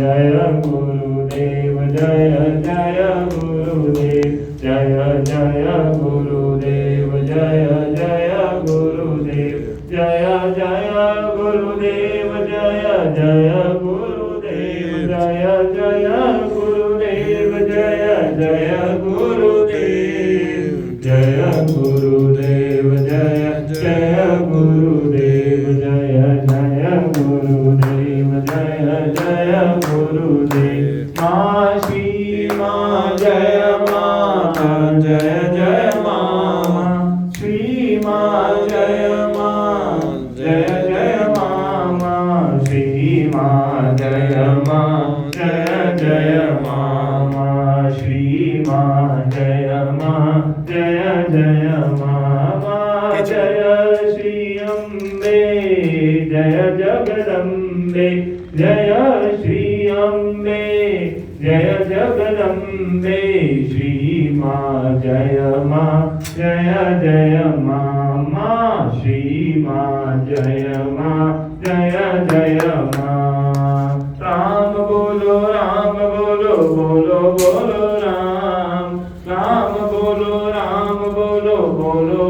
जय गुरुदेव जय जय गुरुदेव जय जय गुरुदेव जय गुरुदेव जय जय गुरुदेव जय जय गुरुदेव जय जय गुरुदेव माँ श्री माँ जय माँ जय जय माँ श्री माँ जय माँ जय जय माँ श्री माँ जय माँ जय जय माँ श्री माँ जय माँ जय जय माँ जय श्री अम्बे जय जगदम्बे जय श्री अम्बे जय जगदम्बे श्री माँ जय माँ जय जय माँ श्री माँ जय माँ जय जय माँ राम बोलो बोलो बोलो राम राम बोलो बोलो बोलो